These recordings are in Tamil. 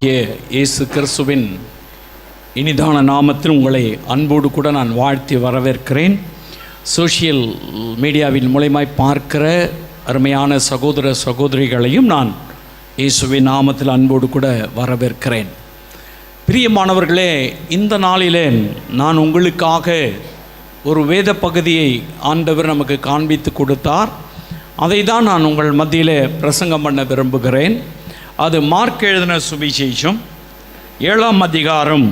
இயேசு கிறிஸ்துவின் இனிதான நாமத்தில் உங்களை அன்போடு கூட நான் வாழ்த்தி வரவேற்கிறேன். சோஷியல் மீடியாவின் மூலமாய் பார்க்கிற அருமையான சகோதர சகோதரிகளையும் நான் இயேசுவின் நாமத்தில் அன்போடு கூட வரவேற்கிறேன். பிரியமானவர்களே, இந்த நாளிலே நான் உங்களுக்காக ஒரு வேத பகுதியை ஆண்டவர் நமக்கு காண்பித்து கொடுத்தார். அதை தான் நான் உங்கள் மத்தியில் பிரசங்கம் பண்ண விரும்புகிறேன். அது மார்க் எழுதின சுவிசேஷம் 7ஆம் அதிகாரம்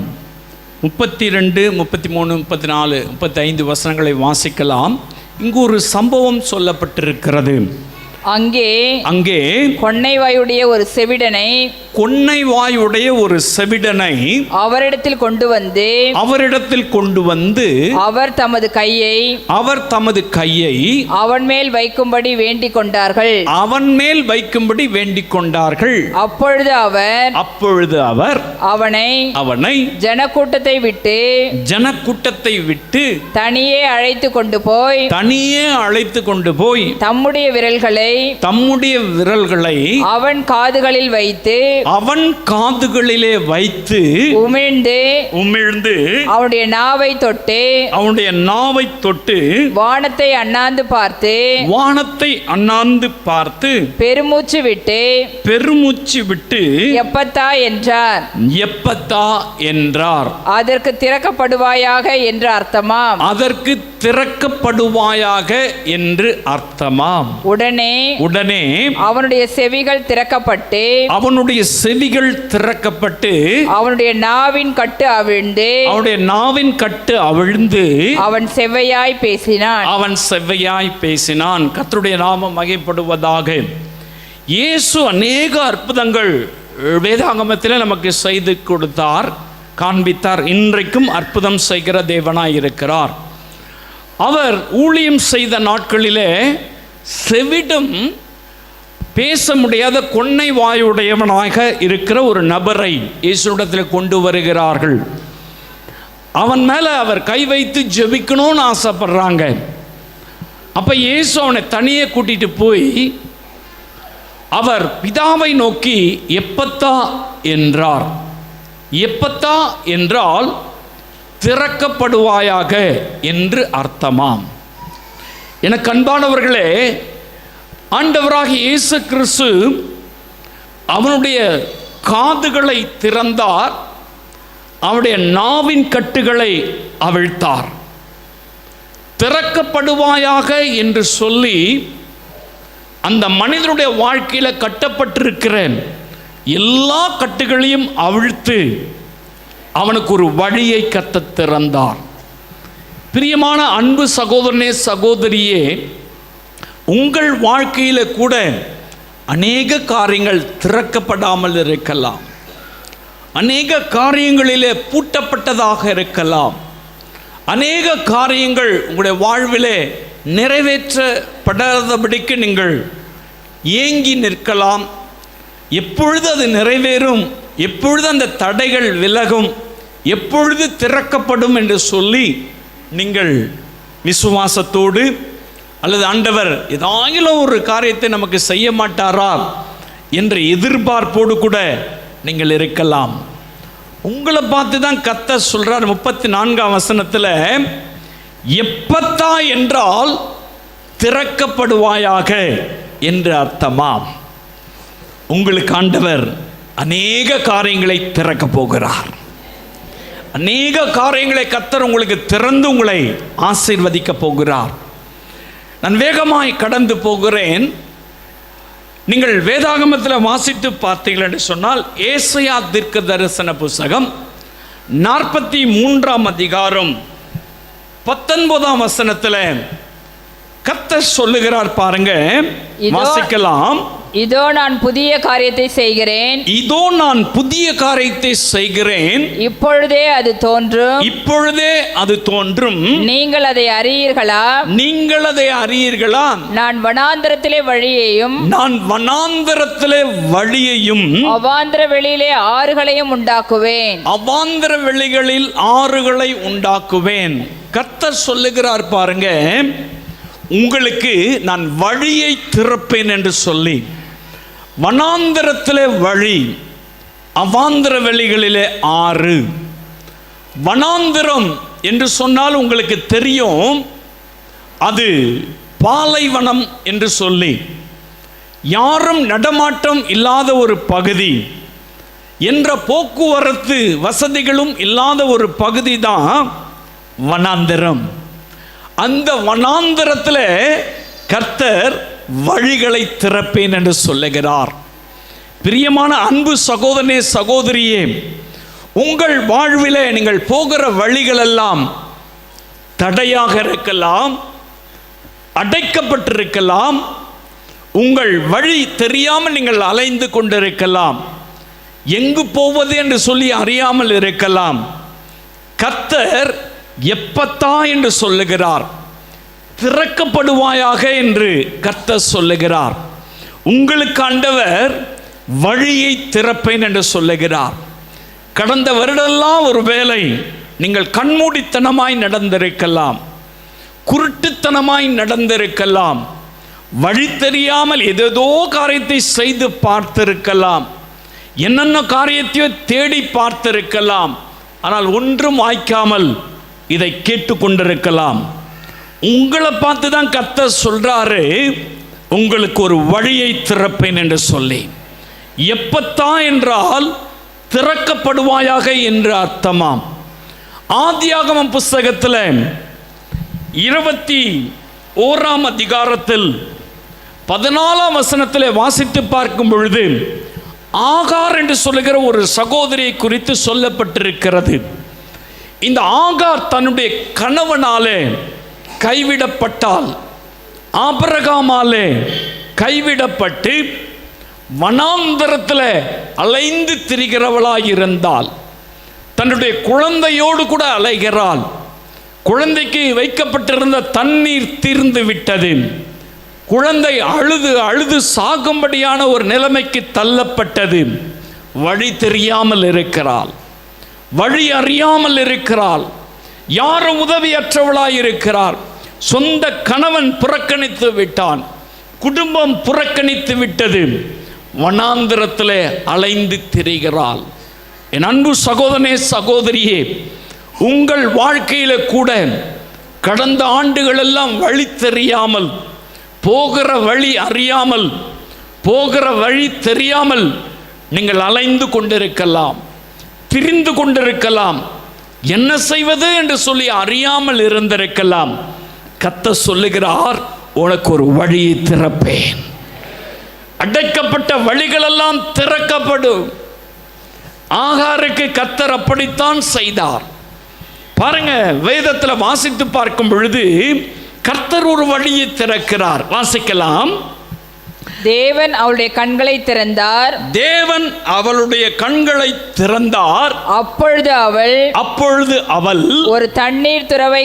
32, 33, 34, 35 வசனங்களை வாசிக்கலாம். இங்கு ஒரு சம்பவம் சொல்லப்பட்டிருக்கிறது. அங்கே கொன்னைவாயுடைய ஒரு செவிடனை அவரிடத்தில் கொண்டு வந்து அவர் தமது கையை அவன் மேல் வைக்கும்படி வேண்டிக் கொண்டார்கள். அப்பொழுது அவர் அவனை ஜனக்கூட்டத்தை விட்டு தனியே அழைத்து கொண்டு போய் தம்முடைய விரல்களை அவன் காதுகளிலே வைத்து உமிழ்ந்து அவனுடைய நாவை தொட்டு வானத்தை அண்ணாந்து பார்த்து பெருமூச்சு விட்டு எப்பத்தா என்றார். அதற்கு திறக்கப்படுவாயாக என்று அர்த்தமாம். உடனே அவனுடைய செவிகள் திறக்கப்பட்டு அவனுடைய நாவின் கட்டு அவிழ்ந்து அவன் செவ்வையாய் பேசினான். கர்த்தருடைய நாமம் மகிமைப்படுவதாக. இயேசு அநேக அற்புதங்கள் வேதாகமத்தில் நமக்கு செய்து கொடுத்தார், காண்பித்தார். இன்றைக்கும் அற்புதம் செய்கிற தேவனாய் இருக்கிறார். அவர் ஊழியம் செய்த நாட்களிலே செவிடும் பேச முடியாத கொன்னை வாயுடையவனாக இருக்கிற ஒரு நபரை இயேசுவிடத்தில் கொண்டு வருகிறார்கள். அவன் மேலே அவர் கை வைத்து ஜெபிக்கணும்னு ஆசைப்படுறாங்க. அப்போ இயேசு அவனை தனியே கூட்டிட்டு போய் அவர் பிதாவை நோக்கி எப்பத்தா என்றார். எப்பத்தா என்றால் திறக்கப்படுவாயாக என்று அர்த்தமாம். எனக்கு அன்பானவர்களே, ஆண்டவராகிய இயேசு கிறிஸ்து அவனுடைய காதுகளை திறந்தார், அவனுடைய நாவின் கட்டுகளை அவிழ்த்தார். திறக்கப்படுவாயாக என்று சொல்லி அந்த மனிதனுடைய வாழ்க்கையில் கட்டப்பட்டிருக்கிற எல்லா கட்டுகளையும் அவிழ்த்து அவனுக்கு ஒரு வழியை கத்த திறந்தார். பிரியமான அன்பு சகோதரனே, சகோதரியே, உங்கள் வாழ்க்கையில் கூட அநேக காரியங்கள் திறக்கப்படாமல் இருக்கலாம். அநேக காரியங்களிலே பூட்டப்பட்டதாக இருக்கலாம். அநேக காரியங்கள் உங்களுடைய வாழ்விலே நிறைவேற்றப்படாதபடிக்கு நீங்கள் ஏங்கி நிற்கலாம். எப்பொழுது அது நிறைவேறும், எப்பொழுது அந்த தடைகள் விலகும், எப்பொழுது திறக்கப்படும் என்று சொல்லி நீங்கள் விசுவாசத்தோடு அல்லது ஆண்டவர் ஏதாயிலும் ஒரு காரியத்தை நமக்கு செய்ய மாட்டாரா என்ற எதிர்பார்ப்போடு கூட நீங்கள் இருக்கலாம். உங்களை பார்த்து தான் கர்த்தர் சொல்றார் 34ஆம் வசனத்தில், எப்பத்தா என்றால் திறக்கப்படுவாயாக என்று அர்த்தமாம். உங்களுக்கு ஆண்டவர் அநேக காரியங்களை திறக்க போகிறார். அநேக காரியங்களை கர்த்தர் உங்களுக்கு திறந்து உங்களை ஆசீர்வதிக்க போகிறார். நான் வேகமாய் கடந்து போகிறேன். நீங்கள் வேதாகமத்தில் வாசித்து பார்த்தீர்கள் என்று சொன்னால், ஏசாயா தீர்க்க தரிசன புத்தகம் 43ஆம் அதிகாரம் 19ஆம் வசனத்தில் கர்த்தர் சொல்லுகிறார் பாருங்க, வாசிக்கலாம். இதோ நான் புதிய காரியத்தை செய்கிறேன், இப்பொழுதே அது தோன்றும், நீங்கள் அதை அறியீர்களா? நான் வனாந்தரத்திலே வழியையும் அவாந்தர வெளியிலே ஆறுகளை உண்டாக்குவேன். கர்த்தர் சொல்லுகிறார் பாருங்க, உங்களுக்கு நான் வழியை திறப்பேன் என்று சொல்லி, வனாந்தரத்திலே வழி, அவாந்திர வெளிகளிலே 6. வனாந்திரம் என்று சொன்னால் உங்களுக்கு தெரியும், அது பாலைவனம் என்று சொல்லி யாரும் நடமாட்டம் இல்லாத ஒரு பகுதி, என்ற போக்குவரத்து வசதிகளும் இல்லாத ஒரு பகுதி தான் வனாந்திரம். அந்த வனாந்திரத்தில் கர்த்தர் வழிகளை திறப்பேன் என்று சொல்லுகிறார். பிரியமான அன்பு சகோதரனே, சகோதரியே, உங்கள் வாழ்விலே நீங்கள் போகிற வழிகளெல்லாம் தடையாக இருக்கலாம், அடைக்கப்பட்டிருக்கலாம், உங்கள் வழி தெரியாமல் நீங்கள் அலைந்து கொண்டிருக்கலாம், எங்கு போவது என்று சொல்லி அறியாமல் இருக்கலாம். கர்த்தர் எப்பத்தா என்று சொல்லுகிறார், திறக்கப்படுவாயாக என்று கர்த்தர் சொல்லுகிறார். உங்களுக்கு ஆண்டவர் வழியை திறப்பேன் என்று சொல்லுகிறார். கடந்த வருடெல்லாம் ஒரு வேளை நீங்கள் கண்மூடித்தனமாய் நடந்திருக்கலாம், குருட்டுத்தனமாய் நடந்திருக்கலாம், வழி தெரியாமல் ஏதேதோ காரியத்தை செய்து பார்த்திருக்கலாம், என்னென்ன காரியத்தையோ தேடி பார்த்திருக்கலாம். ஆனால் ஒன்றும் வாய்க்காமல் இதை கேட்டுக்கொண்டிருக்கலாம். உங்களை பார்த்து தான் கர்த்தர் சொல்றாரு, உங்களுக்கு ஒரு வழியை திறப்பேன் என்று சொல்லி. எப்பத்தா என்றால் திறக்கப்படுவாயாக என்று அர்த்தமாம். ஆதியாகமம் புஸ்தகத்தில் 21ஆம் அதிகாரத்தில் 14ஆம் வசனத்தில் வாசித்து பார்க்கும் பொழுது ஆகார் என்று சொல்லுகிற ஒரு சகோதரியை குறித்து சொல்லப்பட்டிருக்கிறது. இந்த ஆகார் தன்னுடைய கணவனாலே கைவிடப்பட்டால், ஆபிரகாமாலே கைவிடப்பட்டு வனாந்தரத்தில் அலைந்து திரிகிறவளாய் இருந்தால், தன்னுடைய குழந்தையோடு கூட அலைகிறாள். குழந்தைக்கு வைக்கப்பட்டிருந்த தண்ணீர் தீர்ந்து விட்டது. குழந்தை அழுது அழுது சாகும்படியான ஒரு நிலைமைக்கு தள்ளப்பட்டது. வழி தெரியாமல் இருக்கிறாள், வழி அறியாமல் இருக்கிறாள், யாரும் உதவியற்றவளாய் இருக்கிறார். சொந்த கணவன் புறக்கணித்து விட்டான், குடும்பம் புறக்கணித்து விட்டது. வனாந்திரத்தில் அலைந்து திரிகிறாள். என் அன்பு சகோதரனே, சகோதரியே, உங்கள் வாழ்க்கையில கூட கடந்த ஆண்டுகளெல்லாம் வழி தெரியாமல், போகிற வழி அறியாமல், போகிற வழி தெரியாமல் நீங்கள் அலைந்து கொண்டிருக்கலாம், திரிந்து கொண்டிருக்கலாம், என்ன செய்வது என்று சொல்லி அறியாமல் இருந்திருக்கலாம். கர்த்தர் சொல்லுகிறார், உனக்கு ஒரு வழியை திறப்பேன். அடைக்கப்பட்ட வழிகளெல்லாம் திறக்கப்படும். ஆகாருக்கு கர்த்தர் அப்படித்தான் செய்தார். பாருங்க, வேதத்தில் வாசித்து பார்க்கும் பொழுது கர்த்தர் ஒரு வழியை திறக்கிறார். வாசிக்கலாம். தேவன் அவளுடைய கண்களை திறந்தார். தேவன் அவளுடைய கண்களை திறந்தார். அப்பொழுது அவள் ஒரு தண்ணீர் துறவை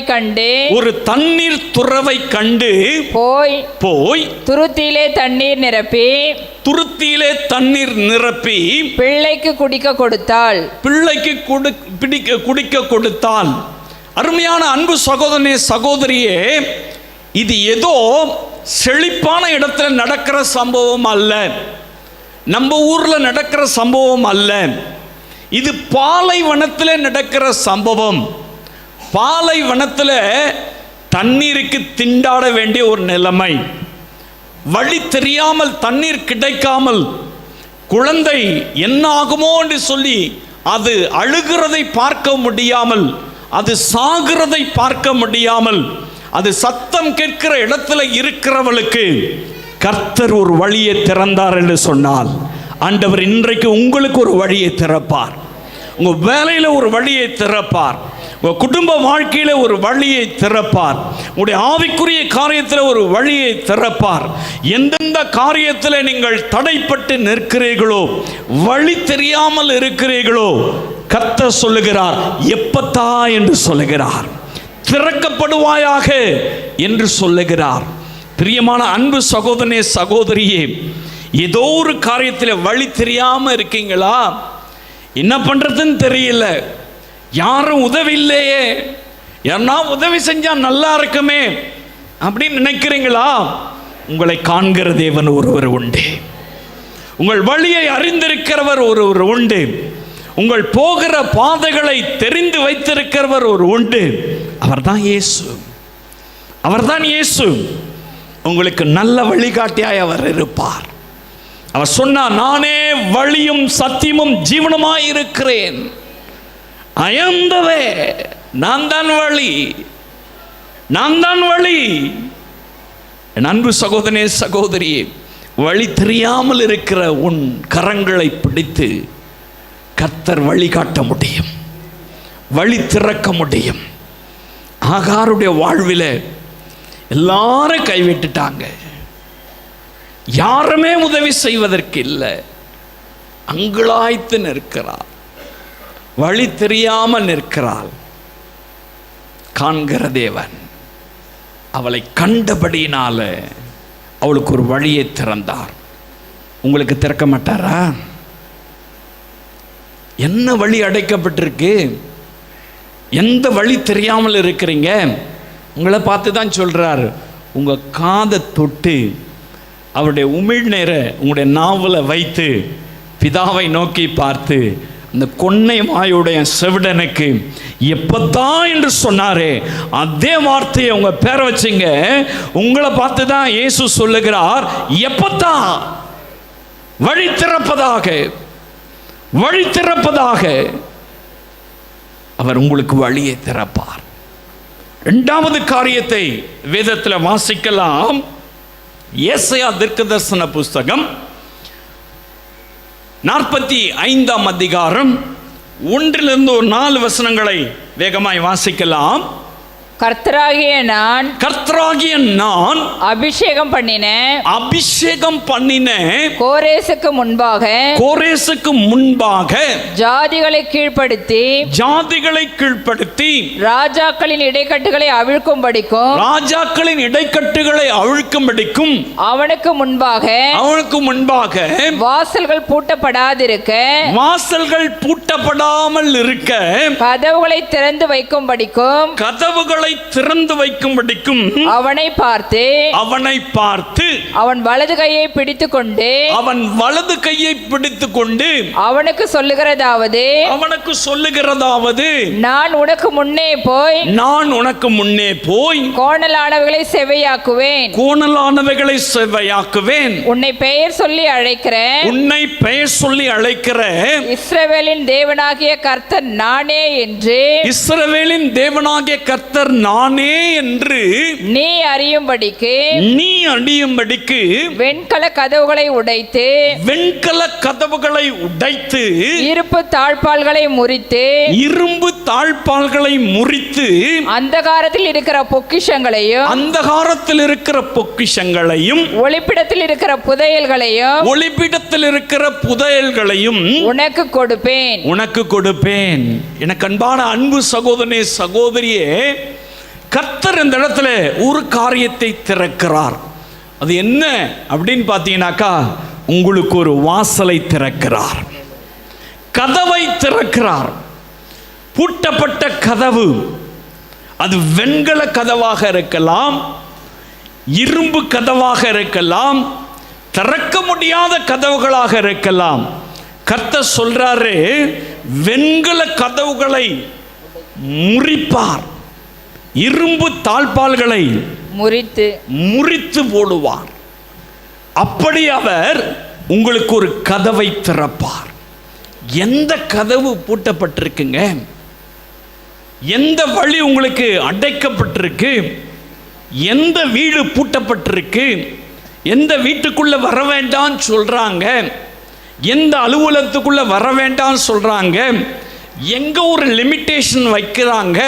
கண்டு போய் துருத்தியிலே தண்ணீர் நிரப்பி பிள்ளைக்கு குடிக்க கொடுத்தாள். அருமையான அன்பு சகோதரனே, சகோதரியே, இது ஏதோ செழிப்பான இடத்துல நடக்கிற சம்பவம் அல்ல, நம்ம ஊர்ல நடக்கிற சம்பவம் அல்ல. இது பாலைவனத்தில் நடக்கிற சம்பவம். பாலைவனத்தில் தண்ணீருக்கு திண்டாட வேண்டிய ஒரு நிலைமை, வழி தெரியாமல், தண்ணீர் கிடைக்காமல், குழந்தை என்ன ஆகுமோ என்று சொல்லி அது அழுகிறதை பார்க்க முடியாமல், அது சாகிறதை பார்க்க முடியாமல், அது சத்தம் கேட்கிற இடத்துல இருக்கிறவளுக்கு கர்த்தர் ஒரு வழியை திறந்தார் என்று சொன்னால், ஆண்டவர் இன்றைக்கு உங்களுக்கு ஒரு வழியை திறப்பார். உங்க வேலையில ஒரு வழியை திறப்பார், உங்க குடும்ப வாழ்க்கையில ஒரு வழியை திறப்பார், உங்களுடைய ஆவிக்குரிய காரியத்தில் ஒரு வழியை திறப்பார். எந்தெந்த காரியத்தில் நீங்கள் தடைப்பட்டு நிற்கிறீர்களோ, வழி தெரியாமல் இருக்கிறீர்களோ, கர்த்தர் சொல்லுகிறார், எப்பத்தா என்று சொல்லுகிறார், திறக்கப்படுவாயாக என்று சொல்லுகிறார். பிரியமான அன்பு சகோதரனே, சகோதரியே, ஏதோ ஒரு காரியத்தில் வழி தெரியாம இருக்கீங்களா? என்ன பண்றதுன்னு தெரியல, யாரும் உதவி இல்லையே, யாரா உதவி செஞ்சா நல்லா இருக்குமே அப்படின்னு நினைக்கிறீங்களா? உங்களை காண்கிற தேவன் ஒருவர் உண்டு. உங்கள் வழியை அறிந்திருக்கிறவர் ஒருவர் உண்டு. உங்கள் போகிற பாதைகளை தெரிந்து வைத்திருக்கிறவர் ஒரு உண்டு. அவர்தான் இயேசு. அவர்தான் இயேசு. உங்களுக்கு நல்ல வழிகாட்டியாய் அவர் இருப்பார். அவர் சொன்னார், நானே வழியும் சத்தியமும் ஜீவனுமாய் இருக்கிறேன். I am the way. நான் தான் வழி, நான் தான் வழி. என் அன்பு சகோதரனே சகோதரியே, வழி தெரியாமல் இருக்கிற உன் கரங்களை பிடித்து கர்த்தர் வழிகாட்ட முடியும், வழி திறக்க முடியும். ஆகாருடைய வாழ்வில் எல்லாரும் கைவிட்டுட்டாங்க. யாருமே உதவி செய்வதற்கு இல்லை. அங்குலாய்த்து நிற்கிறார், வழி தெரியாமல் நிற்கிறாள். காண்கிற தேவன் அவளை கண்டபடியினால அவளுக்கு ஒரு வழியை திறந்தார். உங்களுக்கு திறக்க மாட்டாரா? என்ன வழி அடைக்கப்பட்டிருக்கு? எந்த வழி தெரியாமல் இருக்கிறீங்க? உங்களை பார்த்து தான் சொல்றார், உங்க காதை தொட்டு அவருடைய உமிழ்நீரை உங்களுடைய நாவலை வைத்து பிதாவை நோக்கி பார்த்து, அந்த கொன்னை வாயுடைய செவிடனுக்கு எப்பத்தான் என்று சொன்னாரே அதே வார்த்தையை உங்க பேரை வச்சுங்க. உங்களை பார்த்து தான் இயேசு சொல்லுகிறார், எப்பத்தான் வழி திறப்பதாக, வழி திறப்பதாக அவர் உங்களுக்கு வழியை திறப்பார். இரண்டாவது காரியத்தை வேதத்தில் வாசிக்கலாம். ஏசாயா தீர்க்கதரிசன புஸ்தகம் 45ஆம் அதிகாரம் 1 ஒரு 4 வசனங்களை வேகமாய் வாசிக்கலாம். கர்த்தராகிய நான் அபிஷேகம் பண்ணின கோரேசுக்கு முன்பாக ஜாதிகளை கீழ்ப்படுத்தி ராஜாக்களின் இடைக்கட்டுகளை அவிழ்க்கும்படிக்கும் அவனுக்கு முன்பாக வாசல்கள் பூட்டப்படாமல் இருக்க கதவுகளை திறந்து வைக்கும்படிக்கும் அவனை பார்த்து அவன் வலது கையை பிடித்துக்கொண்டு அவனுக்கு சொல்லுகிறதாவது நான் உனக்கு முன்னே போய் கோணலானவைகளை செவையாக்குவேன். உன்னை பெயர் சொல்லி அழைக்கிற இஸ்ரவேலின் தேவனாகிய கர்த்தர் நானே நானே என்று நீ அறியும்படிக்கு வெண்கல கதவுகளை உடைத்து இரும்பு தாழ்பால்களை முறித்து அந்தகாரத்தில் இருக்கிற பொக்கிஷங்களையும் ஒளிப்பிடத்தில் இருக்கிற புதையல்களையும் உனக்கு கொடுப்பேன். எனக்கு அன்பான அன்பு சகோதரனே சகோதரியே, கர்த்தர் இந்த இடத்துல ஒரு காரியத்தை திறக்கிறார். அது என்ன அப்படின்னு பார்த்தீங்கன்னாக்கா, உங்களுக்கு ஒரு வாசலை திறக்கிறார், கதவை திறக்கிறார். பூட்டப்பட்ட கதவு, அது வெண்கல கதவாக இருக்கலாம், இரும்பு கதவாக இருக்கலாம், திறக்க முடியாத கதவுகளாக இருக்கலாம். கர்த்தர் சொல்றாரு, வெண்கல கதவுகளை முறிப்பார், இரும்பு தாழ்பால்களை முறித்து போடுவார். அப்படி அவர் உங்களுக்கு ஒரு கதவை திறப்பார். எந்த கதவு பூட்டப்பட்டிருக்குங்க? எந்த வழி உங்களுக்கு அடைக்கப்பட்டிருக்கு? எந்த வீடு பூட்டப்பட்டிருக்கு? எந்த வீட்டுக்குள்ள வர வேண்டாம் சொல்றாங்க? எந்த அலுவலகத்துக்குள்ள வர வேண்டாம் சொல்றாங்க? எங்க ஒரு லிமிட்டேஷன் வைக்கிறாங்க?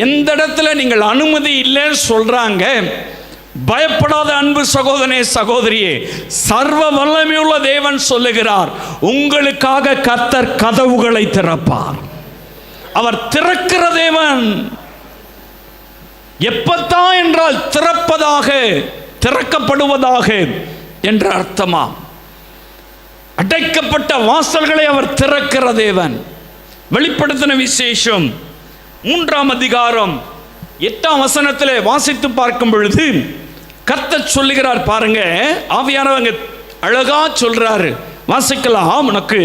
எந்த இடத்துல நீங்கள் அனுமதி இல்லைன்னு சொல்றாங்க? பயப்படாத அன்பு சகோதரனே சகோதரியே, சர்வ வல்லமையுள்ள தேவன் சொல்லுகிறார், உங்களுக்காக கர்த்தர் கதவுகளை திறப்பார். அவர் திறக்கிற தேவன். எப்பத்தான் என்றால் திறப்பதாக, திறக்கப்படுவதாக என்ற அர்த்தமா? அடைக்கப்பட்ட வாசல்களை அவர் திறக்கிற தேவன். வெளிப்படுத்தின விசேஷம் 3ஆம் அதிகாரம் 8ஆம் வசனத்திலே வாசித்து பார்க்கும் பொழுது கர்த்தர் சொல்லுகிறார் பாருங்க. ஆவியானவர் அழகா சொல்றாரு. வாசிக்கலாம். உனக்கு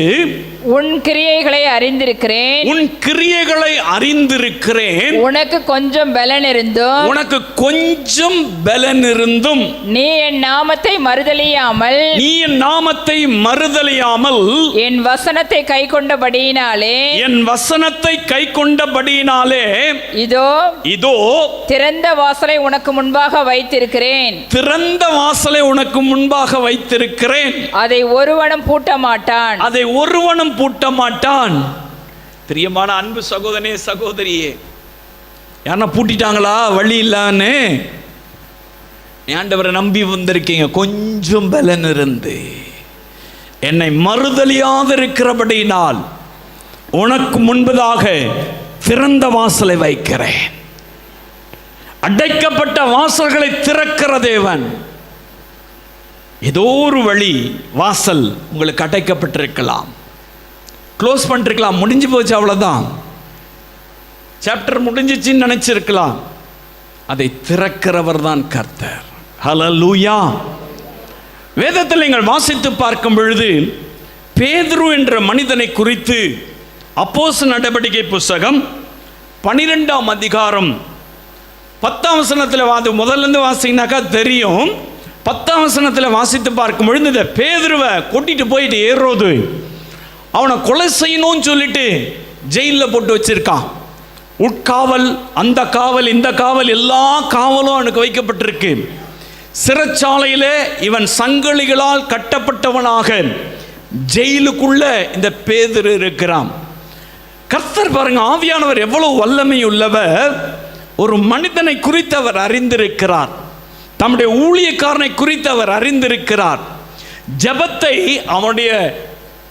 உன் கிரியைகளை அறிந்திருக்கிறேன், உன் கிரியைகளை அறிந்திருக்கிறேன், உனக்கு கொஞ்சம் பலன் இருந்தும், உனக்கு கொஞ்சம் பலன் இருந்தும், நீ என் நாமத்தை மறுதலியாமல், நீ என் நாமத்தை மறுதலியாமல், என் வசனத்தை கை கொண்டபடியினாலே, என் வசனத்தை கை கொண்டபடியினாலே, இதோ இதோ திறந்த வாசலை உனக்கு முன்பாக வைத்திருக்கிறேன், திறந்த வாசலை உனக்கு முன்பாக வைத்திருக்கிறேன், அதை ஒருவனும் பூட்ட மாட்டான், அதை ஒருவனும் பூட்ட மாட்டான். பிரியமான அன்பு சகோதரனே, சகோதரியே, யாரா பூட்டிட்டாங்களா வழி இல்லான்னு? ஆண்டவரை நம்பி வந்திருக்கீங்க. கொஞ்சம் பலன் இருந்து என்னை மறுதலியாது இருக்கிறபடினால் உனக்கு முன்பதாக திறந்த வாசலை வைக்கிறேன். அடைக்கப்பட்ட வாசல்களை திறக்கிற தேவன். ஏதோ ஒரு வழி வாசல் உங்களுக்கு அடைக்கப்பட்டிருக்கலாம், க்ளோஸ் பண்ணிருக்கலாம், முடிஞ்சு போச்சு, அவ்வளோதான், சாப்டர் முடிஞ்சிச்சின்னு நினைச்சிருக்கலாம். அதை திறக்கிறவர் தான் கர்த்தர். ஹல்லேலூயா. வேதத்தில் நீங்கள் வாசித்து பார்க்கும் பொழுது பேதுரு என்ற மனிதனை குறித்து அப்போஸ்தலர் நடவடிக்கை புஸ்தகம் 12ஆம் அதிகாரம் 10ஆம் வசனத்தில் முதல்ல வாசிங்கனாக்கா தெரியும். 10ஆம் வசனத்தில் வாசித்து பார்க்கும் பொழுது இந்த பேதுருவை கூட்டிட்டு போயிட்டு ஏறுறது அவனை கொலை செய்யணும்னு சொல்லிட்டு ஜெயிலில் போட்டு வச்சிருக்கான். உட்காவல், அந்த காவல், இந்த காவல், எல்லா காவலும் அவனுக்கு வைக்கப்பட்டிருக்கு. சிறைச்சாலையில் இவன் சங்கிலிகளால் கட்டப்பட்டவனாக ஜெயிலுக்குள்ள இந்த பேதுரு இருக்கிறான். கர்த்தர் பாருங்க, ஆவியானவர் எவ்வளவு வல்லமை உள்ளவர். ஒரு மனிதனை குறித்து அவர் அறிந்திருக்கிறார், தம்முடைய ஊழியக்காரனை குறித்து அவர் அறிந்திருக்கிறார். ஜெபத்தை அவனுடைய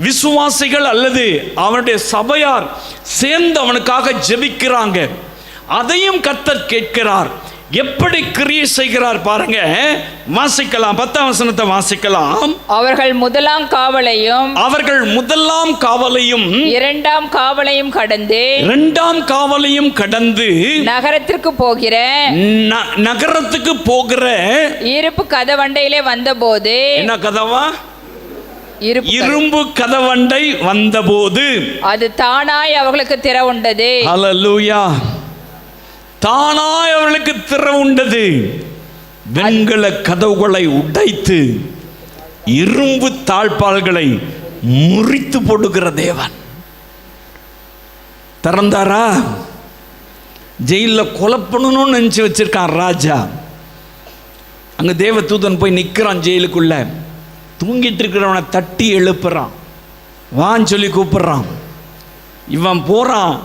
விசுவாசிகள் அல்லது அவனுடைய சபையார் சேர்ந்து அவனுக்காக ஜெபிக்கிறாங்க. அதையும் கர்த்தர் கேட்கிறார். எப்படி கிரியை செய்கிறார் பாருங்க. வாசிக்கலாம், 10ஆம் வசனத்தை வாசிக்கலாம். அவர்கள் முதலாம் காவலையும், அவர்கள் முதலாம் காவலையும், இரண்டாம் காவலையும் கடந்து, இரண்டாம் காவலையும் கடந்து நகரத்திற்கு போகிற நகரத்துக்கு போகிற இருப்பு கதவண்டையிலே வந்தபோது, என்ன கதவா? இரும்பு கதவண்டை வந்தபோது அது தானாய் அவர்களுக்கு திறவுண்டது. ஹல்லேலூயா. தானாய் அவர்களுக்கு திறவுண்டது. வெண்கல கதவுகளை உடைத்து இரும்பு தாழ்பால்களை முறித்து போடுகிற தேவன். திறந்தாரா? ஜெயிலில் கொலை பண்ணணும்னு நினைச்சு வச்சிருக்கான் ராஜா. அங்க தேவ தூதன் போய் நிற்கிறான் ஜெயிலுக்குள்ள. தூங்கிட்டு இருக்கிறவனை தட்டி எழுப்புறான், வான்னு சொல்லி கூப்பிடுறான். இவன் போறான்,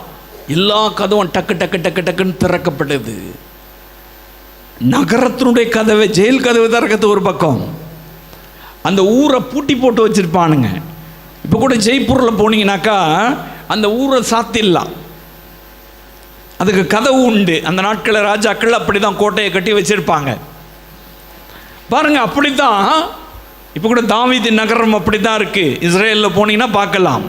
எல்லா கதவும் டக்கு டக்கு டக்கு டக்குன்னு திறக்கப்படுது. நகரத்தினுடைய கதவை, ஜெயில் கதவை திறக்கிறது ஒரு பக்கம், அந்த ஊரை பூட்டி போட்டு வச்சிருப்பானுங்க. இப்போ கூட ஜெய்ப்பூரில் போனீங்கன்னாக்கா அந்த ஊரை சாத்திடலாம், அதுக்கு கதவு உண்டு. அந்த நாட்களில் ராஜாக்கள் அப்படி தான் கோட்டையை கட்டி வச்சிருப்பாங்க பாருங்க. அப்படித்தான் இப்போ கூட தாவீது நகரம் அப்படி தான் இருக்கு. இஸ்ரேலில் போனீங்கன்னா பார்க்கலாம்,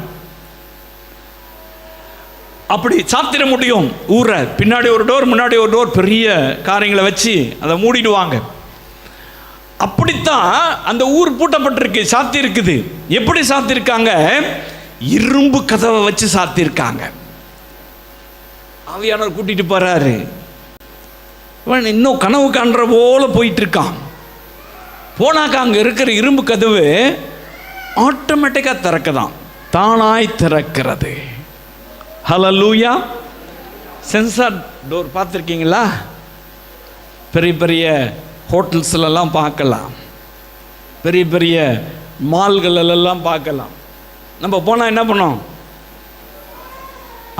அப்படி சாத்திர முடியும் ஊரை. பின்னாடி ஒரு டோர், முன்னாடி ஒரு டோர், பெரிய காரியங்களை வச்சு அதை மூடிடுவாங்க. அப்படித்தான் அந்த ஊர் பூட்டப்பட்டிருக்கு, சாத்தி இருக்குது. எப்படி சாத்திருக்காங்க? இரும்பு கதவை வச்சு சாத்திருக்காங்க. ஆவியானவர் கூட்டிட்டு போறாரு. இன்னும் கனவு காண்ற போல போயிட்டு இருக்கான். போனாக்கா அங்க இருக்கிற இரும்பு கதவு ஆட்டோமேட்டிக்கா திறக்கதான், தானாய் திறக்கிறது. ஹல்லேலூயா. சென்சார் டோர் பார்த்துருக்கீங்களா? பெரிய பெரிய ஹோட்டல்ஸ்லாம் பார்க்கலாம், பெரிய பெரிய மால்களெல்லாம் பார்க்கலாம். நம்ம போனால் என்ன பண்ணோம்?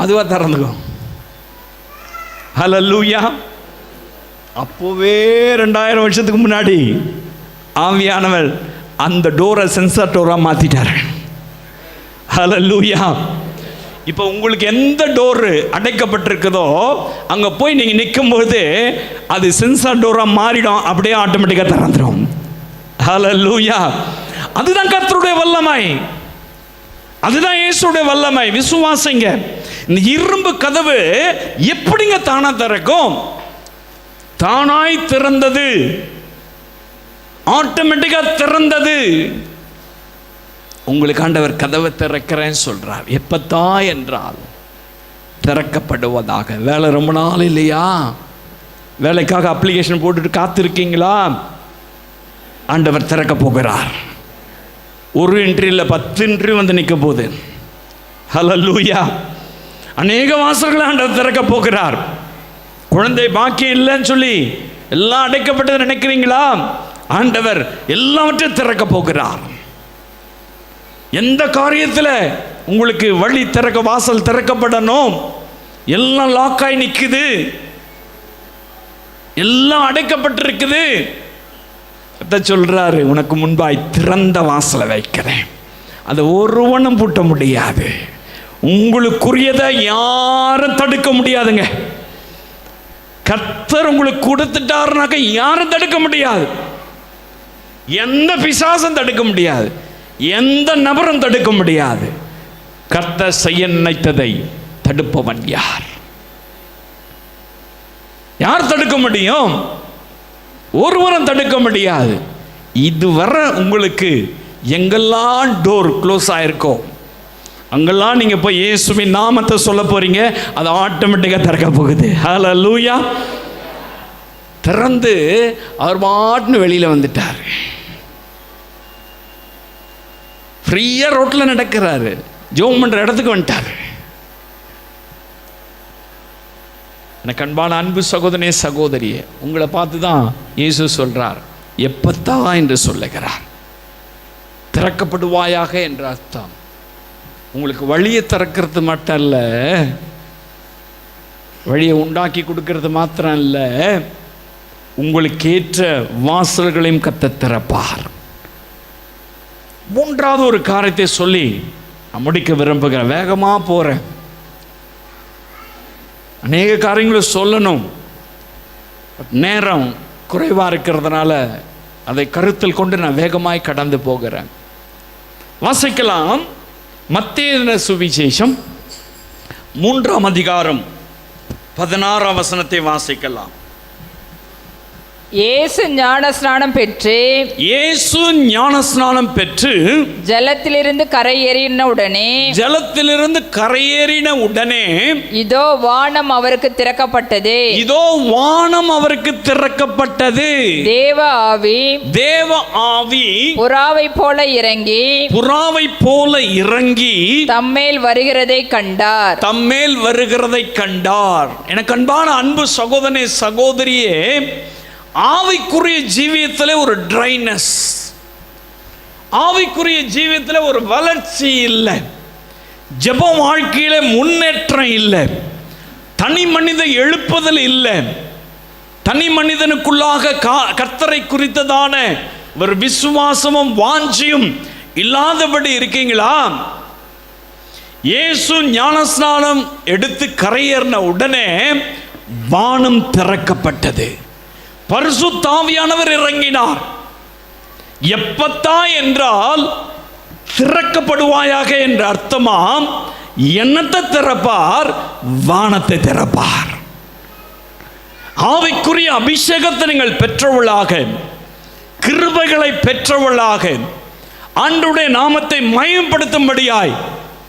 அதுவாக திறந்துக்கும். ஹல்லேலூயா. அப்போவே 2000 வருஷத்துக்கு முன்னாடி ஆவியானவர் அந்த டோரை சென்சார் டோராக மாற்றிட்டார். ஹல்லேலூயா. இப்போ உங்களுக்கு எந்த டோரு அடைக்கப்பட்டிருக்குதோ அங்கே போய் நீங்கள் நிற்கும்போது அது சென்சார் டோராக மாறிடும், அப்படியே ஆட்டோமேட்டிக்காக திறந்துடும். ஹல்லேலூயா. அதுதான் கர்த்தருடைய வல்லமை, அதுதான் இயேசுடைய வல்லமை. விசுவாசிங்க. இந்த இரும்பு கதவு எப்படிங்க தானா திறக்கும்? தானாய் திறந்தது, ஆட்டோமேட்டிக்காக திறந்தது. உங்களுக்கு ஆண்டவர் கதவை திறக்கிறேன்னு சொல்றார். எப்பத்தா என்றால் திறக்கப்படுவதாக. வேலை ரொம்ப நாள் இல்லையா? வேலைக்காக அப்ளிகேஷன் போட்டுட்டு காத்திருக்கீங்களா? ஆண்டவர் திறக்க போகிறார். ஒரு இன்டர்வியூல 10 இன்டர்வியூ வந்து நிற்க போகுது. ஹல்லேலூயா. அநேக வாசல்களை ஆண்டவர் திறக்க போகிறார். குழந்தை பாக்கியம் இல்லைன்னு சொல்லி எல்லாம் அடைக்கப்பட்டது நினைக்கிறீங்களா? ஆண்டவர் எல்லாவற்றையும் திறக்க போகிறார். எந்த காரியத்தில் உங்களுக்கு வழி திறக்க, வாசல் திறக்கப்படணும், எல்லாம் லாக்காய் நிற்குது, எல்லாம் அடைக்கப்பட்டிருக்குது, சொல்றாரு, உனக்கு முன்பாய் திறந்த வாசலை வைக்கிறேன், அதை ஒருவனும் பூட்ட முடியாது. உங்களுக்குரியதை யாரும் தடுக்க முடியாதுங்க. கர்த்தர் உங்களுக்கு கொடுத்துட்டாருனாக்க யாரும் தடுக்க முடியாது. எந்த பிசாசும் தடுக்க முடியாது, எந்த நபரும் தடுக்க முடியாது. கர்த்தர் செய்ய நினைத்ததை தடுப்பவன் யார்? யார் தடுக்க முடியும்? ஒருவரும் தடுக்க முடியாது. இதுவரை உங்களுக்கு எங்கெல்லாம் டோர் க்ளோஸ் ஆயிருக்கோ அங்கெல்லாம் நீங்க போய் இயேசுவின் நாமத்தை சொல்ல போறீங்க, அது ஆட்டோமேட்டிக்காக திறக்க போகுது. ஹல்லேலூயா. திறந்து அவர் பாட்டுன்னு வெளியில வந்துட்டார். ஃப்ரீயா ரோட்ல நடக்கிறாரு, ஜெபம் பண்ற இடத்துக்கு வந்துட்டாரு. எனக்கு அன்பான அன்பு சகோதரனே சகோதரியே, உங்களை பார்த்து தான் இயேசு சொல்றார், எப்பத்தா என்று சொல்லுகிறார். திறக்கப்படுவாயாக என்ற அர்த்தம். உங்களுக்கு வழியை திறக்கிறது மட்டும் அல்ல, வழியை உண்டாக்கி கொடுக்கிறது மாத்திரம் அல்ல, உங்களுக்கு ஏற்ற வாசல்களையும் கர்த்தர் திறப்பார். மூன்றாவது ஒரு காரியத்தை சொல்லி நான் முடிக்க விரும்புகிறேன். வேகமாக போறேன், அநேக காரியங்களை சொல்லணும், நேரம் குறைவாக இருக்கிறதுனால அதை கருத்தில் கொண்டு நான் வேகமாய் கடந்து போகிறேன். வாசிக்கலாம். மத்தேயு சுவிசேஷம் 3ஆம் அதிகாரம் 16ஆம் வசனத்தை வாசிக்கலாம். இயேசு ஞானஸ்நானம் பெற்று ஜலத்திலிருந்து கரையேறின உடனே இதோ வானம் அவருக்கு திறக்கப்பட்டது. தேவ ஆவி புறாவை போல இறங்கி தம்மேல் வருகிறதை கண்டார். எனக்கு அன்பான அன்பு சகோதரனே சகோதரியே, ஆவிக்குரிய ஜீவியத்தில் ஒரு ட்ரைனஸ், ஆவிக்குரிய ஜீவியத்தில் ஒரு வளர்ச்சி இல்லை, ஜெப வாழ்க்கையில முன்னேற்றம் இல்லை, தனி மனித எழுப்புதல் இல்லை, தனி மனிதனுக்குள்ளாக கர்த்தரை குறித்ததான ஒரு விசுவாசமும் வாஞ்சியும் இல்லாதபடி இருக்கீங்களா? இயேசு ஞானஸ்நானம் எடுத்து கரையேறின உடனே வானம் திறக்கப்பட்டது, பரிசுத்த ஆவியானவர் இறங்கினார். எப்பத்தா என்றால் திறக்கப்படுவாயாக என்ற அர்த்தமாம். என்னத்தை திறப்பார்? வானத்தை திறப்பார். ஆவிக்குரிய அபிஷேகத்தை நீங்கள் பெற்றவர்களாக, கிருபைகளை பெற்றவர்களாக, ஆண்டவருடைய நாமத்தை மகிமைப்படுத்தும்படியாய்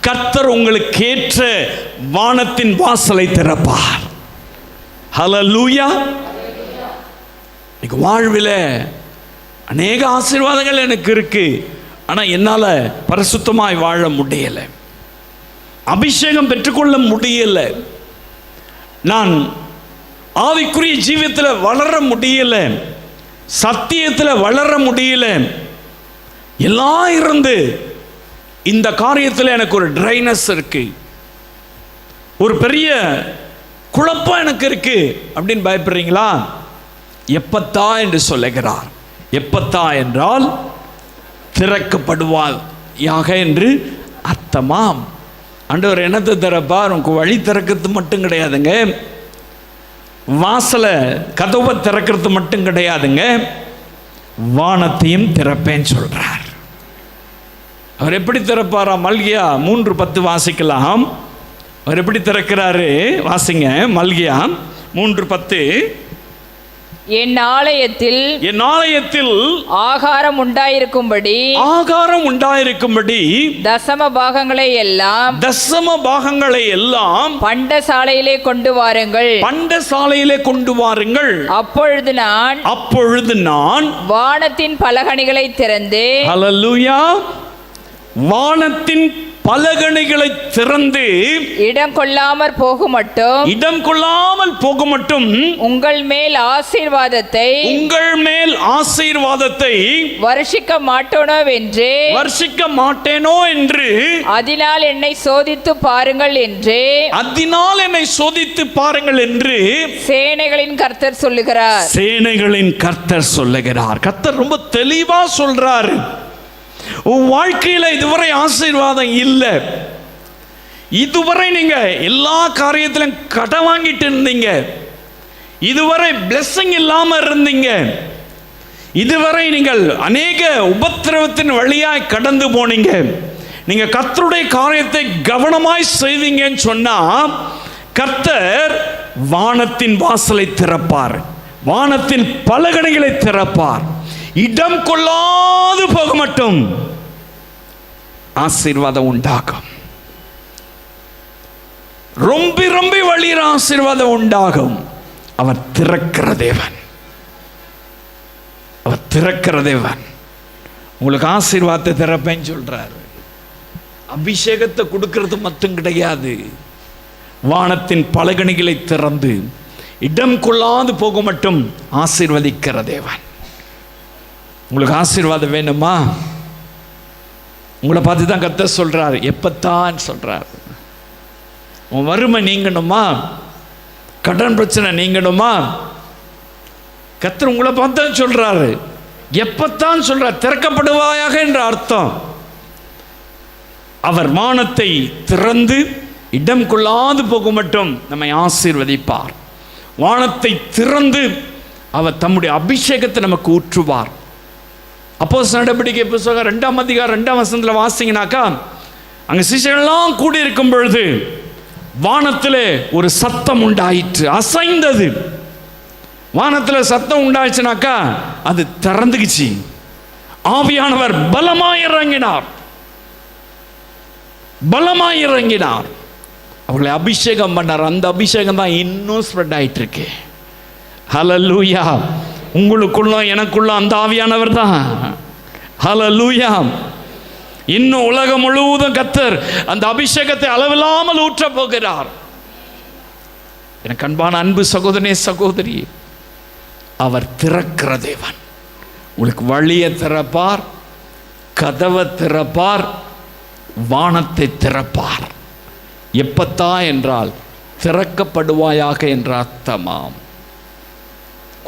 கர்த்தர் உங்களுக்கு ஏற்ற வானத்தின் வாசலை திறப்பார். ஹல்லேலூயா. வாழ்வில் அநேக ஆசீர்வாதங்கள் எனக்கு இருக்கு, ஆனால் என்னால் பரிசுத்தமாய் வாழ முடியலை, அபிஷேகம் பெற்றுக்கொள்ள முடியலை, நான் ஆவிக்குரிய ஜீவியத்தில் வளர முடியலை, சத்தியத்தில் வளர முடியல, எல்லாம் இருந்து இந்த காரியத்தில் எனக்கு ஒரு ட்ரைனஸ் இருக்கு, ஒரு பெரிய குழப்பம் எனக்கு இருக்கு அப்படின்னு பயப்படுறீங்களா? எப்பத்தா என்று சொல்லுகிறார். எப்பத்தா என்றால் திறக்கப்படுவாயாக என்று அர்த்தமாம். ஆண்டவர் என்னத்தை திறப்பார்? உனக்கு வழி திறக்கிறது மட்டும் கிடையாதுங்க, வாசலை கதவை திறக்கிறது மட்டும் கிடையாதுங்க, வானத்தையும் திறப்பேன்னு சொல்றார். அவர் எப்படி திறப்பாரா? மல்கியா 3:10 வாசிக்கலாம். அவர் எப்படி திறக்கிறாரு? வாசிங்க. மல்கியா 3:10. என் ஆலயத்தில் ஆகாரம் உண்டாயிருக்கும்படி தசம பாகங்களை எல்லாம் பண்டசாலையிலே கொண்டு வாருங்கள். அப்பொழுது நான் வானத்தின் பலகணிகளை திறந்து, ஹல்லேலூயா, வானத்தின் பலகணிகளை திறந்து இடம் கொள்ளாமல் போக மட்டும் உங்கள் மேல் ஆசீர்வாதத்தை வருஷிக்க மாட்டேனோ என்று அதனால் என்னை சோதித்து பாருங்கள் என்று சேனைகளின் கர்த்தர் சொல்லுகிறார். கர்த்தர் ரொம்ப தெளிவா சொல்றாரு. உன் வாழ்க்கையில இதுவரை ஆசீர்வாதம் இல்லை. இதுவரை நீங்க எல்லா காரியத்திலும் கடன் வாங்கிட்டு இருந்தீங்க. இதுவரை பிளெஸிங் இல்லாம இருந்தீங்க. இதுவரை நீங்கள் அநேக உபத்திரவத்தின் வழியாய் கடந்து போனீங்க. நீங்க கர்த்தருடைய காரியத்தை கவனமாய் செய்வீங்கன்னு சொன்னா கர்த்தர் வானத்தின் வாசலை திறப்பார், வானத்தின் பலகணிகளை திறப்பார். இடம் கொள்ளாது போக மட்டும் ஆசீர்வாதம் உண்டாகும். ரொம்ப வழியிற ஆசீர்வாதம் உண்டாகும். அவர் திறக்கிற தேவன். உங்களுக்கு ஆசீர்வாதத்தை திறப்பேன்னு சொல்றாரு. அபிஷேகத்தை கொடுக்கிறது மட்டும் கிடையாது, வானத்தின் பலகணிகளை திறந்து இடம் கொள்ளாது போக மட்டும் ஆசீர்வதிக்கிற தேவன். உங்களுக்கு ஆசீர்வாதம் வேணுமா? உங்களை பார்த்து தான் கர்த்தர் சொல்றாரு, எப்பத்தான் சொல்றாரு. உன் வறுமை நீங்கணுமா, கடன் பிரச்சனை நீங்கணுமா, கர்த்தர் உங்களை பார்த்து சொல்றாரு. எப்பத்தான் சொல்றார்? திறக்கப்படுவாயாக என்ற அர்த்தம். அவர் வானத்தை திறந்து இடம் கொள்ளாது போக மட்டும் நம்மை ஆசீர்வதிப்பார். வானத்தை திறந்து அவர் தம்முடைய அபிஷேகத்தை நமக்கு ஊற்றுவார். அப்போஸ்தலர் நடவடிக்கை புத்தகம் 2ஆம் அதிகாரம் 2ஆம் வசனத்தில் வாசிங்கனாக்கா, அங்கே சீஷர்கள்லாம் கூடி இருக்கும் பொழுது வானத்திலே ஒரு சத்தம் உண்டாயிற்று, அசைந்தது. வானத்தில் சத்தம் உண்டாயிடுச்சுனாக்கா அது திறந்துக்குச்சு. ஆவியானவர் பலமாய் இறங்கினார், அவர்களை அபிஷேகம் பண்ணார். அந்த அபிஷேகம் தான் இன்னும் ஸ்ப்ரெட் ஆயிட்டு இருக்கு. ஹல்லேலூயா. உங்களுக்குள்ள எனக்குள்ள அந்த ஆவியானவர் தான். ஹல்லேலூயா. இன்னும் உலகம் முழுவதும் கர்த்தர் அந்த அபிஷேகத்தை அளவில்லாமல் ஊற்ற போகிறார். எனக்கு அன்பான அன்பு சகோதரனே, சகோதரி, அவர் திறக்கிற தேவன். உங்களுக்கு வழியை திறப்பார், கதவை திறப்பார், வானத்தை திறப்பார். எப்பத்தா என்றால் திறக்கப்படுவாயாக என்ற அர்த்தமாம்.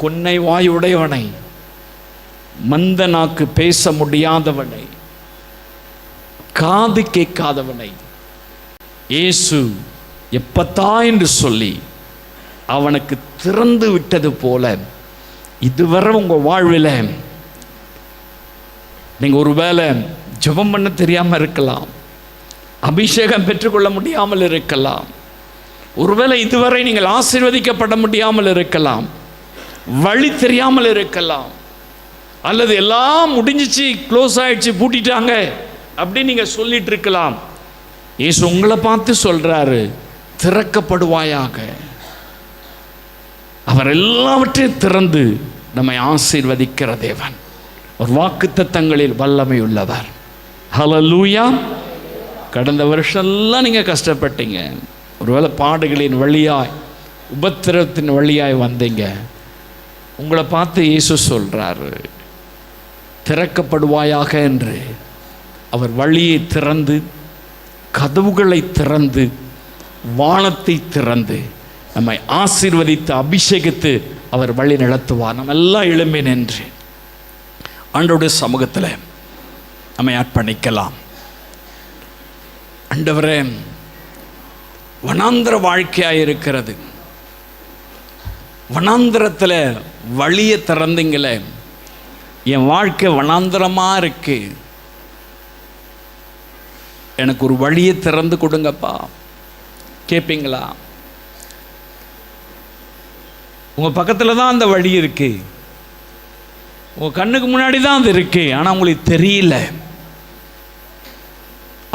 கொன்னை வாயுடையவனை, மந்த நாக்கு பேச முடியாதவனை, காது கேட்காதவனை இயேசு எப்பத்தா என்று சொல்லி அவனுக்கு திறந்து விட்டது போல இதுவரை உங்கள் வாழ்வில் நீங்கள் ஒருவேளை ஜெபம் பண்ண தெரியாமல் இருக்கலாம், அபிஷேகம் பெற்றுக்கொள்ள முடியாமல் இருக்கலாம், ஒருவேளை இதுவரை நீங்கள் ஆசீர்வதிக்கப்பட முடியாமல் இருக்கலாம், வழி தெரியாமல் இருக்கலாம், அல்லது எல்லாம் முடிஞ்சிச்சு, க்ளோஸ் ஆயிடுச்சு, பூட்டிட்டாங்க அப்படின்னு நீங்கள் சொல்லிட்டு இருக்கலாம். இயேசு உங்களை பார்த்து சொல்றாரு, திறக்கப்படுவாயாக. அவர் எல்லாவற்றையும் திறந்து நம்மை ஆசீர்வதிக்கிற தேவன். ஒரு வாக்குத்தத்தங்களில் வல்லமை உள்ளவர். ஹல்லேலூயா. கடந்த வருஷம்லாம் நீங்கள் கஷ்டப்பட்டீங்க, ஒருவேளை பாடுகளின் வழியாய், உபத்திரத்தின் வழியாய் வந்தீங்க. உங்களை பார்த்து இயேசு சொல்றாரு, திறக்கப்படுவாயாக என்று. அவர் வழியை திறந்து, கதவுகளை திறந்து, வானத்தை திறந்து நம்மை ஆசீர்வதித்து அபிஷேகித்து அவர் வழி நடத்துவார். நம்ம எல்லாம் எழும்பி நின்று ஆண்டவருடைய சமூகத்தில் நம்மை அர்ப்பணிக்கலாம். ஆண்டவரே, வனாந்திர வாழ்க்கையாக இருக்கிறது, வனாந்திரத்தில் வழியை திறந்தீங்களே, என் வாழ்க்கை வனாந்திரமாக இருக்கு, எனக்கு ஒரு வழியை திறந்து கொடுங்கப்பா. கேட்பீங்களா? உங்கள் பக்கத்தில் தான் அந்த வழி இருக்கு, உங்கள் கண்ணுக்கு முன்னாடி தான் அது இருக்கு, ஆனால் உங்களுக்கு தெரியல.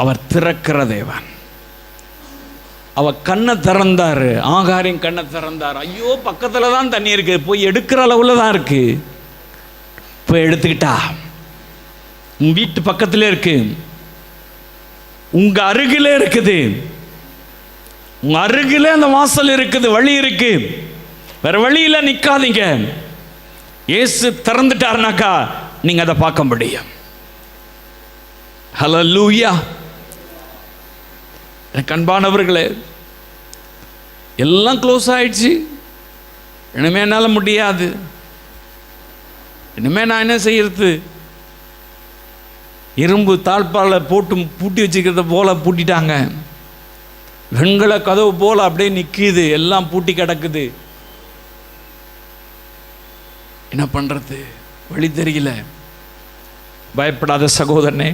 அவர் திறக்கிற தேவன். அவர் கண்ணை திறந்தார், ஆகாரின் கண்ணை திறந்தார். ஐயோ பக்கத்தில் தான் தண்ணி இருக்கு, போய் எடுக்கிற அளவில் தான் இருக்கு, போய் எடுத்துக்கிட்டா. உங்கள் வீட்டு பக்கத்தில் இருக்கு, உங்கள் அருகிலே இருக்குது, உங்கள் அருகிலே அந்த வாசல் இருக்குது, வழி இருக்கு. வேற வழியில் நிற்காதீங்க. இயேசு திறந்துட்டாருனாக்கா நீங்கள் அதை பார்க்க முடியும். ஹல்லேலூயா. எனக்கு அன்பானவர்களே, எல்லாம் க்ளோஸ் ஆயிடுச்சு, இனிமே என்னால் முடியாது, இனிமே நான் என்ன செய்யறது? இரும்பு தாழ்பால் போட்டு பூட்டி வச்சுக்கிறத போல பூட்டிட்டாங்க. வெண்கல கதவு போல அப்படியே நிற்கிது, எல்லாம் பூட்டி கிடக்குது. என்ன பண்ணுறது? வழி தெரியல. பயப்படாத சகோதரனே,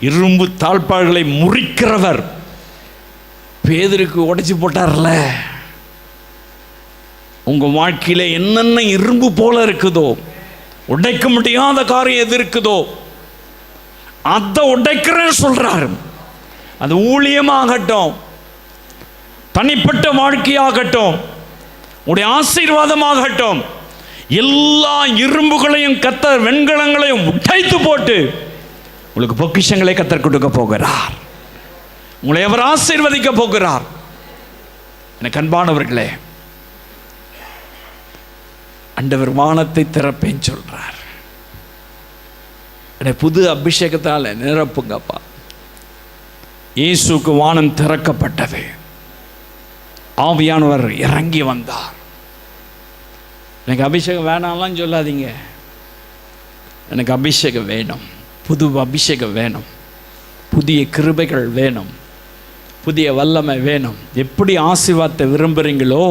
இரும்பு தாழ்பால்களை முறிக்கிறவர் பேதுருக்கு உடைச்சு போட்டார்ல. உங்க வாழ்க்கையில என்னென்ன இரும்பு போல இருக்குதோ, உடைக்க முடியாத காரியம் எது இருக்குதோ அதை உடைக்கிறேன்னு சொல்றாரு. அது ஊழியமாகட்டும், தனிப்பட்ட வாழ்க்கையாகட்டும், உடைய ஆசீர்வாதமாகட்டும், எல்லா இரும்புகளையும் கத்தர் வெண்கலங்களையும் உடைத்து போட்டு உங்களுக்கு பொக்கிஷங்களை கத்தர் கொடுக்க போகிறார். உங்களை அவர் ஆசீர்வதிக்க போகிறார். எனக்கு அன்பானவர்களே, ஆண்டவர் வானத்தை திறப்பேன்னு சொல்றார். புது அபிஷேகத்தால் நிரப்புங்கப்பா. இயேசுக்கு வானம் திறக்கப்பட்டது, ஆவியானவர் இறங்கி வந்தார். எனக்கு அபிஷேகம் வேணாம்லாம் சொல்லாதீங்க, எனக்கு அபிஷேகம் வேணும், புது அபிஷேகம் வேணும், புதிய கிருபைகள் வேணும், புதிய வல்லமை வேணும். எப்படி ஆசீர்வாதத்தை விரும்புகிறீங்களோ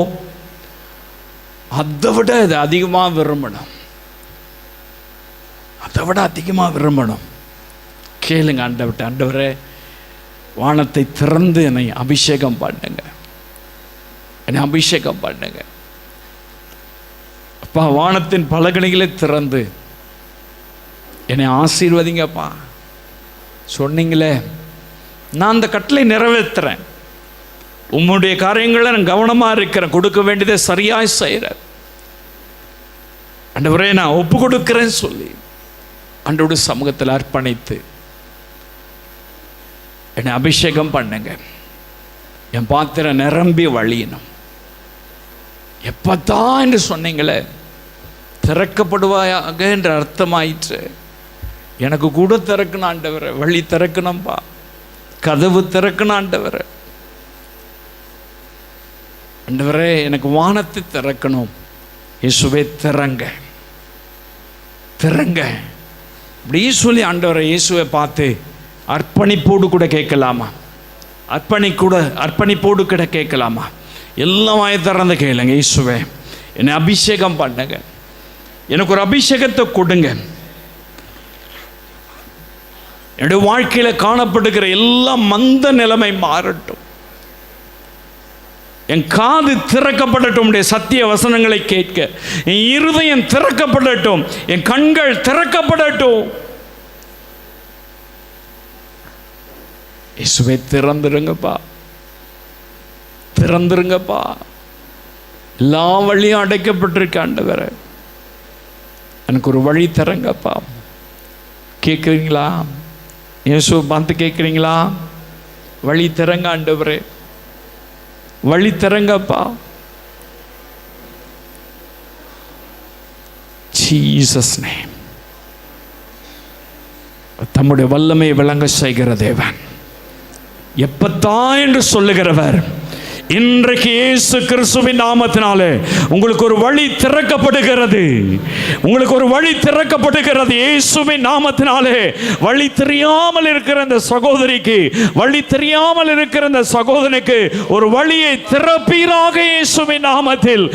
அதை விட அது அதிகமாக விரும்பணும், அதை விட அதிகமாக விரும்பணும். கேளுங்க ஆண்டவர்கிட்ட, ஆண்டவரே வானத்தை திறந்து என்னை அபிஷேகம் பண்ணுங்க, என்னை அபிஷேகம் பண்ணுங்க அப்பா. வானத்தின் பலகணிகளை திறந்து என்னை ஆசீர்வதிங்கப்பா. சொன்னீங்களே, நான் அந்த கட்டளை நிறைவேற்றுறேன். உம்முடைய காரியங்களை நான் கவனமாக இருக்கிறேன், கொடுக்க வேண்டியதை சரியாய் செய்கிறேன். ஆண்டவரே நான் ஒப்பு கொடுக்கிறேன்னு சொல்லி ஆண்டவருடைய சமூகத்தில் அர்ப்பணித்து என்னை அபிஷேகம் பண்ணுங்க. என் பாத்திரம் நிரம்பி வழியணும். எப்பத்தான் என்று சொன்னீங்களே, திறக்கப்படுவாயாக என்ற அர்த்தமாயிற்று. எனக்கு கூட திறக்கணும் ஆண்டவரை, வழி திறக்கணும்பா, கதவு திறக்கணும் ஆண்டவரை. ஆண்டவரே எனக்கு வானத்தை திறக்கணும். இயேசுவே திறங்க, திறங்க அப்படி சொல்லி ஆண்டவரை இயேசுவை பார்த்து அர்ப்பணிப்போடு கூட கேட்கலாமா? அர்ப்பணிப்போடு கூட கேட்கலாமா? எல்லாம் வாயை திறந்து கேளுங்க. இயேசுவே என்னை அபிஷேகம் பண்ணுங்க, எனக்கு ஒரு அபிஷேகத்தை கொடுங்க. என்னுடைய வாழ்க்கையில் காணப்படுகிற எல்லாம் மந்த நிலைமை மாறட்டும். என் காது திறக்கப்படட்டும், உடைய சத்திய வசனங்களை கேட்க. என் இருதயம் திறக்கப்படட்டும், என் கண்கள் திறக்கப்படட்டும். இயேசுவே திறந்துருங்கப்பா, திறந்துருங்கப்பா. எல்லா வழியும் அடைக்கப்பட்டிருக்க ஆண்டவரே, எனக்கு ஒரு வழி தரங்கப்பா. கேட்குறீங்களா? இயேசுவை பார்த்து கேட்குறீங்களா? வழி திறங்க ஆண்டவரே, வழி திறங்கப்பா. Jesus name. தம்முடைய வல்லமை விளங்க செய்கிற தேவன், எப்பத்தான் என்று சொல்லுகிறவர், இன்றைக்கு இயேசு கிறிஸ்துவின் நாமத்தினாலே உங்களுக்கு ஒரு வழி திறக்கப்படுகிறது. உங்களுக்கு ஒரு வழி திறக்கப்படுகிறது இயேசுவின் நாமத்தினாலே. வழி தெரியாமல் இருக்கிற இந்த சகோதரிக்கு, வழி தெரியாமல் இருக்கிற இந்த சகோதரனுக்கு ஒரு வழியை திறப்பீராக இயேசுவின் நாமத்தில்.